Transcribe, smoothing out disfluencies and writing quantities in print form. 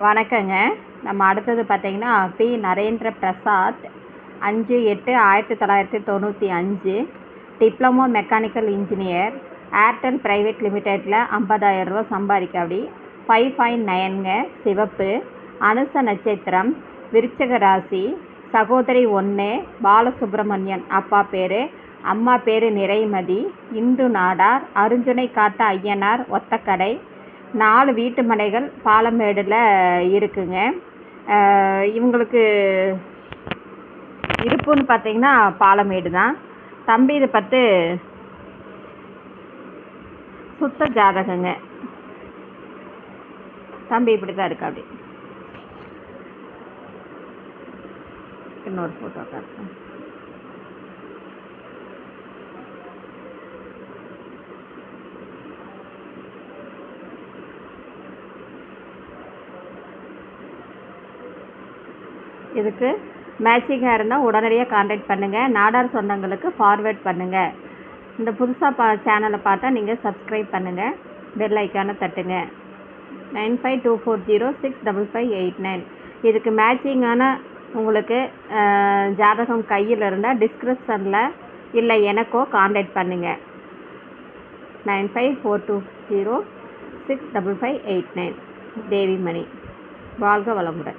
வணக்கங்க. நம்ம அடுத்தது பார்த்தீங்கன்னா, P. Narendra Prasad 5/8/1995 diploma mechanical engineer, Airtel private லிமிடெட்டில் 50,000 ரூபா சம்பாதிக்காப்படி. 5.9ங்க. சிவப்பு, அனுச நட்சத்திரம், விருச்சிக ராசி, சகோதரி 1 பாலசுப்ரமணியன் அப்பா பேர், அம்மா பேர் நிறைமதி, இந்து நாடார், அருஞ்சுனை காட்டு ஐயனார், ஒத்தக்கடை. 4 வீட்டு மனைகள் பாலமேடில் இருக்குங்க. இவங்களுக்கு இருப்புன்னு பார்த்தீங்கன்னா பாலமேடு தான். தம்பி இது 10 சுத்த ஜாதகங்க. தம்பி இப்படி தான் இருக்கா. அப்படி இன்னொரு ஃபோட்டோ காட்டுறேன். இதுக்கு மேட்சிங்காக இருந்தால் உடனடியாக காண்டாக்ட் பண்ணுங்கள். நாடார் சொந்தங்களுக்கு ஃபார்வேர்ட் பண்ணுங்கள். இந்த புதுசாக சேனலை பார்த்தா நீங்கள் சப்ஸ்கிரைப் பண்ணுங்கள், பெல் ஐக்கானை தட்டுங்க. 9524065589. இதுக்கு மேட்சிங்கான உங்களுக்கு ஜாதகம் கையில் இருந்தால் டிஸ்கிரிப்ஷனில் இல்லை எனக்கோ காண்டாக்ட் பண்ணுங்கள். 9542065589. தேவிமணி. வாழ்க வளமுடன்.